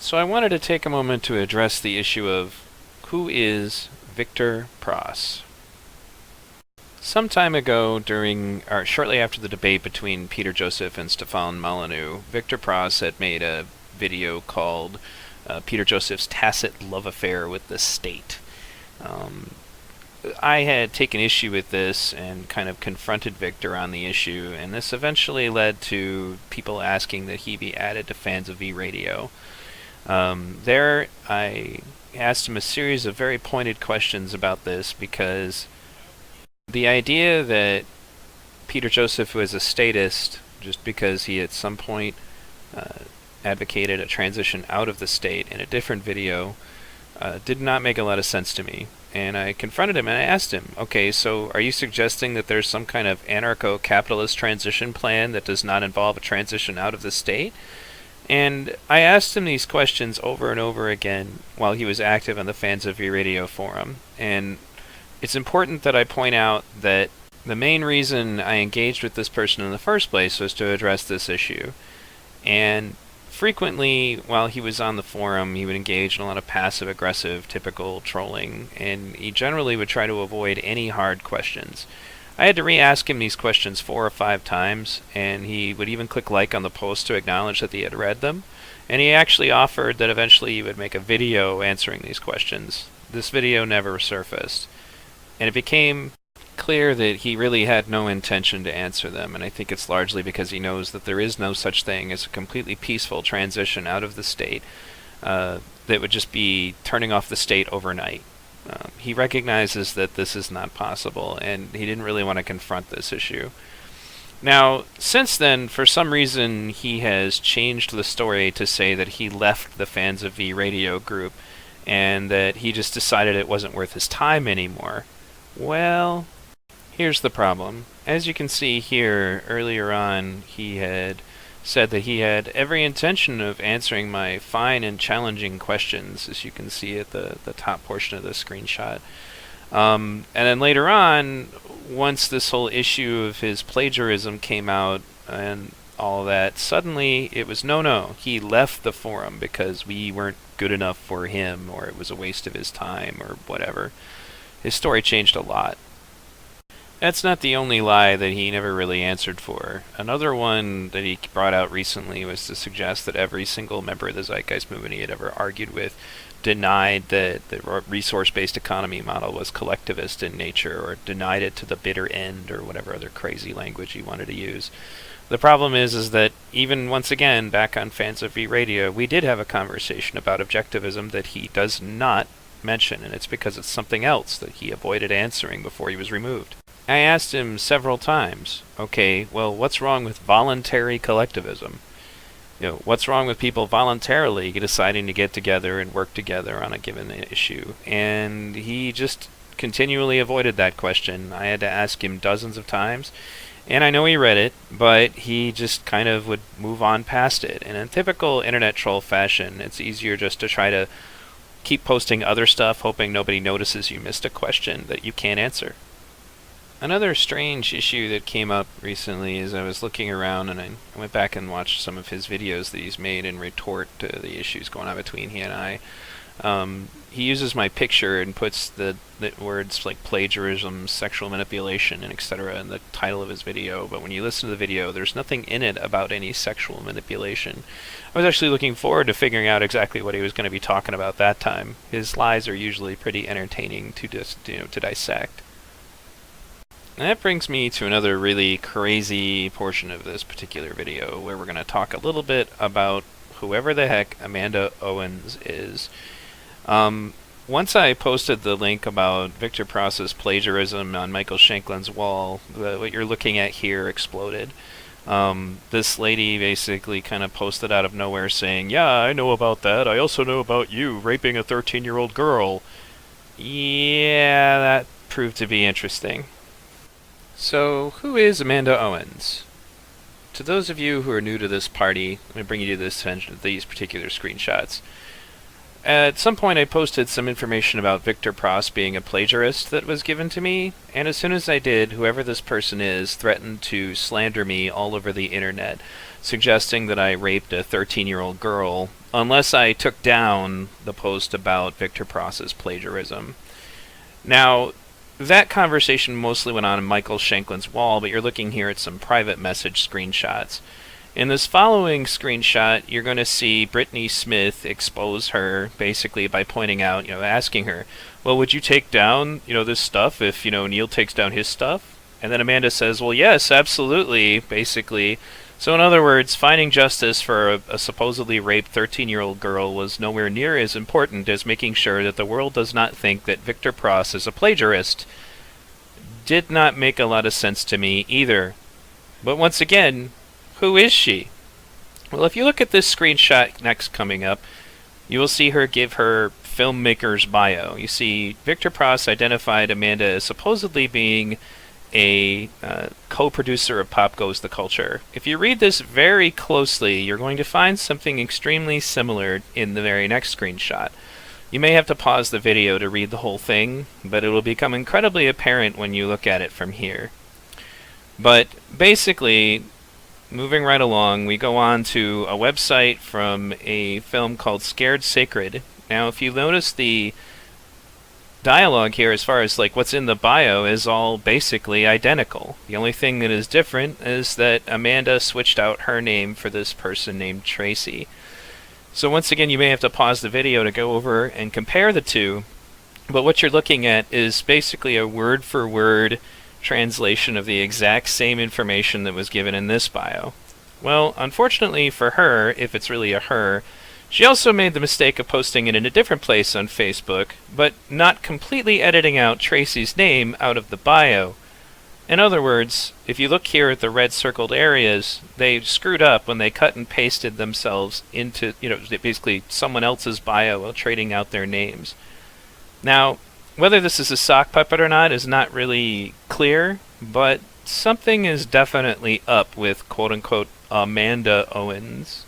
So I wanted to take a moment to address the issue of who is Victor Pross. Some time ago, shortly after the debate between Peter Joseph and Stefan Molyneux, Victor Pross had made a video called Peter Joseph's Tacit Love Affair with the State. I had taken issue with this and kind of confronted Victor on the issue, and this eventually led to people asking that he be added to Fans of V-Radio. There, I asked him a series of very pointed questions about this, because the idea that Peter Joseph was a statist just because he at some point advocated a transition out of the state in a different video did not make a lot of sense to me. And I confronted him and I asked him, okay, so are you suggesting that there's some kind of anarcho-capitalist transition plan that does not involve a transition out of the state? And I asked him these questions over and over again while he was active on the Fans of V-Radio forum. And it's important that I point out that the main reason I engaged with this person in the first place was to address this issue. And frequently, while he was on the forum, he would engage in a lot of passive-aggressive, typical trolling, and he generally would try to avoid any hard questions. I had to re-ask him these questions 4 or 5 times, and he would even click like on the post to acknowledge that he had read them. And he actually offered that eventually he would make a video answering these questions. This video never surfaced. And it became clear that he really had no intention to answer them, and I think it's largely because he knows that there is no such thing as a completely peaceful transition out of the state that would just be turning off the state overnight. He recognizes that this is not possible, and he didn't really want to confront this issue. Now, since then, for some reason, he has changed the story to say that he left the Fans of V-Radio group, and that he just decided it wasn't worth his time anymore. Well, here's the problem. As you can see here, earlier on, he had said that he had every intention of answering my fine and challenging questions, as you can see at the top portion of the screenshot. And then later on, once this whole issue of his plagiarism came out and all that, suddenly it was no. He left the forum because we weren't good enough for him, or it was a waste of his time, or whatever. His story changed a lot. That's not the only lie that he never really answered for. Another one that he brought out recently was to suggest that every single member of the Zeitgeist movement he had ever argued with denied that the resource-based economy model was collectivist in nature, or denied it to the bitter end, or whatever other crazy language he wanted to use. The problem is that even once again, back on Fans of V-Radio, we did have a conversation about objectivism that he does not mention, and it's because it's something else that he avoided answering before he was removed. I asked him several times, okay, well, what's wrong with voluntary collectivism? What's wrong with people voluntarily deciding to get together and work together on a given issue? And he just continually avoided that question. I had to ask him dozens of times, and I know he read it, but he just kind of would move on past it. And in typical internet troll fashion, it's easier just to try to keep posting other stuff, hoping nobody notices you missed a question that you can't answer. Another strange issue that came up recently is I was looking around and I went back and watched some of his videos that he's made in retort to the issues going on between he and I. He uses my picture and puts the words like plagiarism, sexual manipulation, and etc. in the title of his video, but when you listen to the video, there's nothing in it about any sexual manipulation. I was actually looking forward to figuring out exactly what he was going to be talking about that time. His lies are usually pretty entertaining to dissect. And that brings me to another really crazy portion of this particular video, where we're going to talk a little bit about whoever the heck Amanda Owens is. Once I posted the link about Victor Pross's plagiarism on Michael Shanklin's wall, what you're looking at here exploded. This lady basically kind of posted out of nowhere saying, yeah, I know about that. I also know about you raping a 13-year-old girl. Yeah, that proved to be interesting. So, who is Amanda Owens? To those of you who are new to this party, I'm going to bring you to these particular screenshots. At some point I posted some information about Victor Pross being a plagiarist that was given to me, and as soon as I did, whoever this person is threatened to slander me all over the internet, suggesting that I raped a 13-year-old girl, unless I took down the post about Victor Pross's plagiarism. Now, that conversation mostly went on in Michael Shanklin's wall, but you're looking here at some private message screenshots. In this following screenshot, you're going to see Brittany Smith expose her, basically by pointing out, asking her, well, would you take down, this stuff if, Neil takes down his stuff? And then Amanda says, well, yes, absolutely, basically. So in other words, finding justice for a supposedly raped 13-year-old girl was nowhere near as important as making sure that the world does not think that Victor Pross is a plagiarist. Did not make a lot of sense to me either. But once again, who is she? Well, if you look at this screenshot next coming up, you will see her give her filmmaker's bio. You see Victor Pross identified Amanda as supposedly being a co-producer of Pop Goes the Culture. If you read this very closely, you're going to find something extremely similar in the very next screenshot. You may have to pause the video to read the whole thing, but it will become incredibly apparent when you look at it from here. But basically, moving right along, we go on to a website from a film called Scared Sacred. Now, if you notice the dialogue here as far as what's in the bio is all basically identical. The only thing that is different is that Amanda switched out her name for this person named Tracy. So once again, you may have to pause the video to go over and compare the two, but what you're looking at is basically a word-for-word translation of the exact same information that was given in this bio. Well, unfortunately for her, if it's really a her, she also made the mistake of posting it in a different place on Facebook, but not completely editing out Tracy's name out of the bio. In other words, if you look here at the red circled areas, they screwed up when they cut and pasted themselves into, basically someone else's bio while trading out their names. Now, whether this is a sock puppet or not is not really clear, but something is definitely up with quote-unquote Amanda Owens.